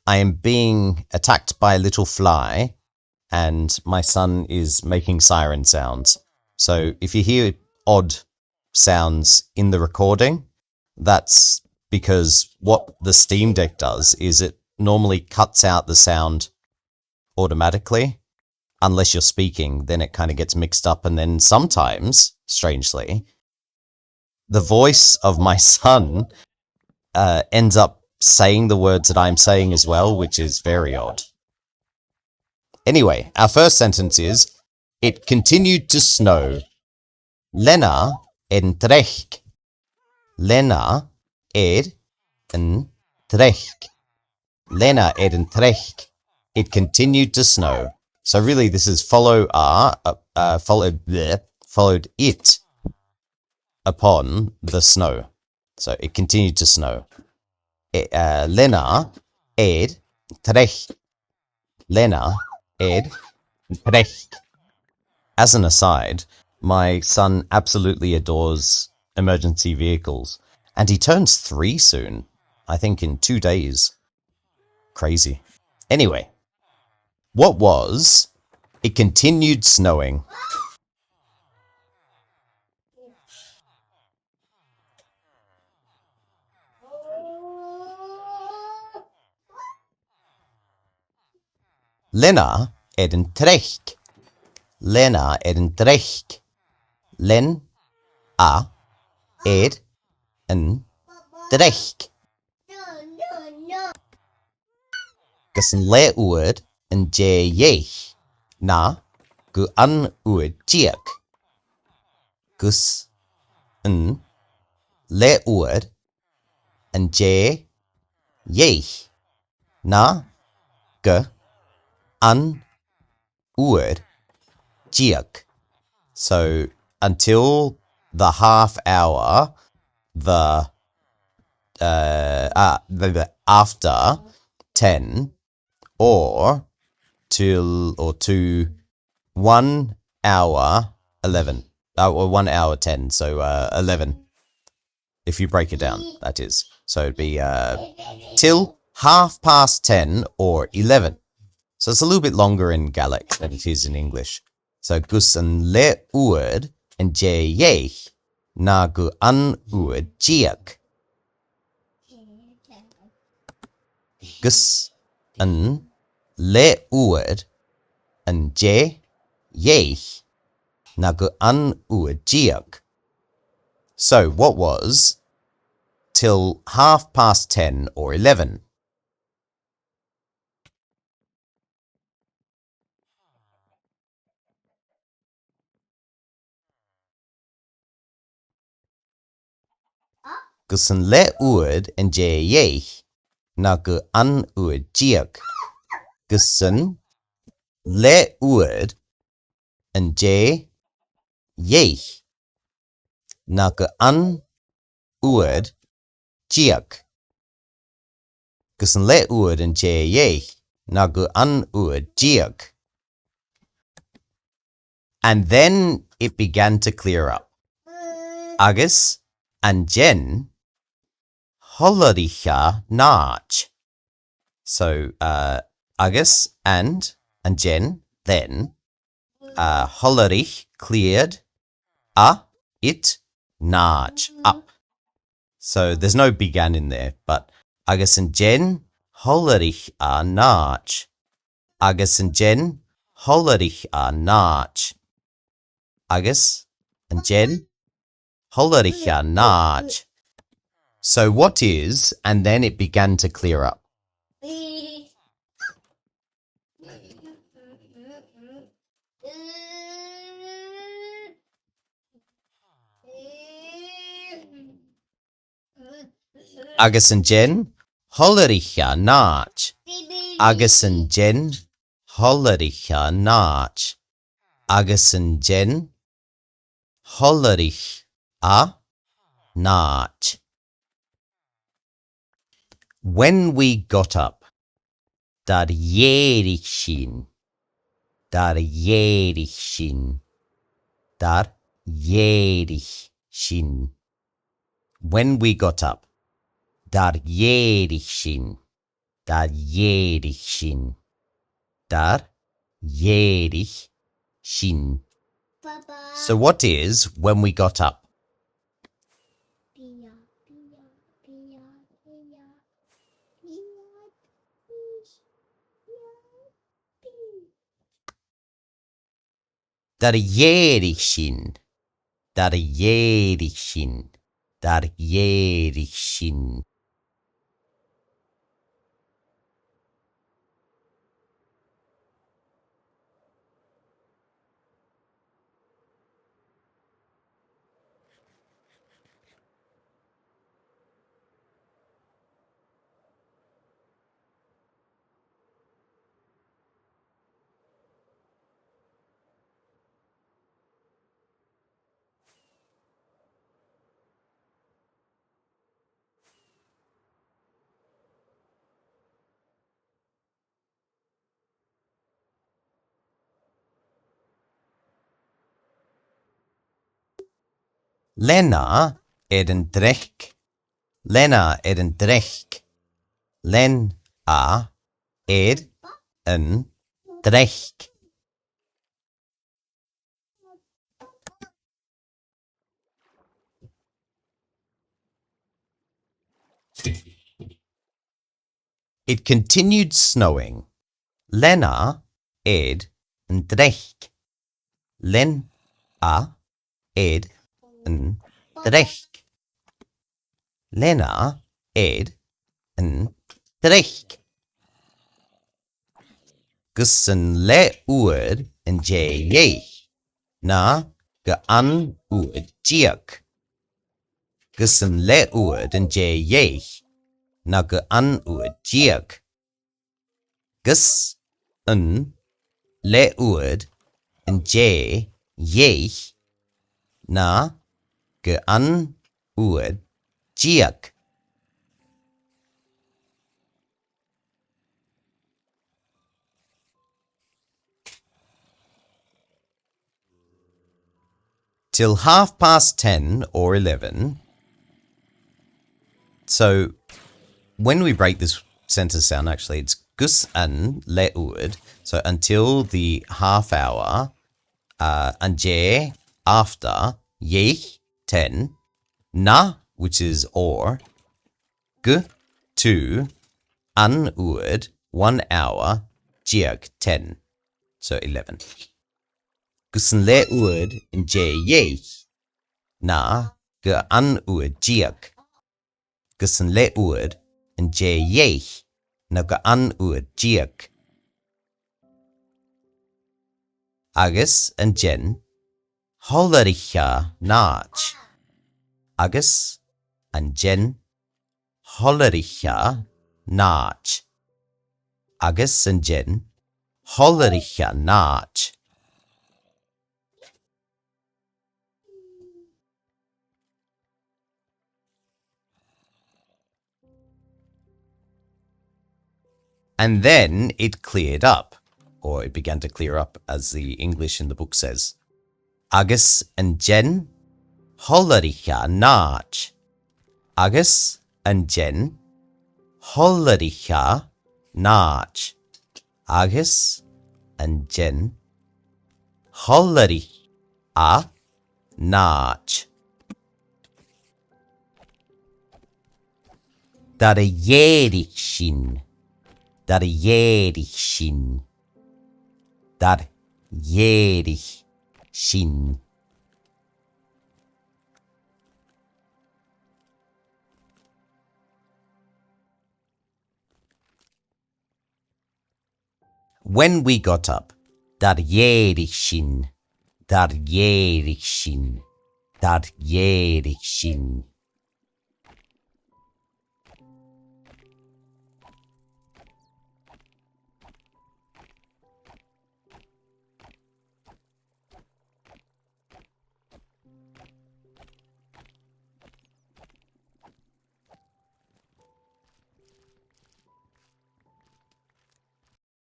I am being attacked by a little fly, and my son is making siren sounds. So if you hear odd sounds in the recording, that's because what the Steam Deck does is it normally cuts out the sound automatically. Unless you're speaking, then it kind of gets mixed up, and then sometimes, strangely, the voice of my son ends up saying the words that I'm saying as well, which is very odd. Anyway, our first sentence is, it continued to snow. Lena en trech. Lena en trech. Lena en trech. It continued to snow. So really, this is followed it upon the snow. So it continued to snow. Lena trech. Lena trech. As an aside, my son absolutely adores emergency vehicles, and he turns 3 soon. I think in 2 days. Crazy. Anyway, what was, it continued snowing. Lena en trech. Lena en trech. Len a en trech. Gus yn le wyd yn je iech na gu an wyd jiag. Gus yn le wyd yn je iech na gu an wyd jiag. So until the half hour, the after 10 or to 1 hour 11 or 1 hour 10, so 11 if you break it down, that is. So it'd be till 10:30 or 11. So it's a little bit longer in Gaelic than it is in English. So gus an le uad and je yech na gu an uad jiag. Gus an le uad and je yech na gu an uad jiag. So what was till 10:30 or 11? Gus an le uad and je yech na gu an uad jiag. Gus an le uad and je yech na gu an uad jiag. Gus an le uad and je yech na gu an uad jiag. And then it began to clear up. Agus and Jen holaricha nach. So Agus and Jen then holarich cleared, it nach up. So there's no began in there, but Agus and Jen holarich nach. Agus and Jen holarich nach. Agus and Jen holarich nach. So what is, and then it began to clear up. Agus and Jen holaricha nach. Agus and Jen holaricha nach. Agus and Jen holarich nach. When we got up, dar yerichin, dar yerichin, dar yerichin. When we got up, dar yerichin. Dar jedig shin. Dar jedig shin. Papa. So what is when we got up? Pia, pia, pia, pia, pia, pia. Dar jedig shin. Dar jedig shin. Dar jedig shin. Lena en drek. Lena en drek. Len a en drek. It continued snowing. Lena en drek. Len a en drek. Lena en drek. Gussen le uer en je. Na ge an uer jiak. Gussen le uer en je. Na ge an uer jiak. Gus un le uer en je. Na ge an uer jiak. Till 10:30 or 11. So when we break this sentence down, actually, it's gus an le uad. So until the half hour, anje after, yech 10, na, which is or, g 2, an uad 1 hour, jiag 10, so 11. Gussen le uad nje yech, na, g an uad jiag. Gussen le uad nje yech, na ga an uad jiag. Agus and jen, holericha nach. Agus and jen, holericha nach. Agus and jen, holericha nach. And then it cleared up, or it began to clear up, as the English in the book says. Agus and jen, holericha nach. Agus and jen, holericha nach. Agus and jen, holericha nach. Dar jedig shin. Dar jedig shin. Dar jedig shin. When we got up, dar jedig shin. Dar jedig shin. Dar jedig shin.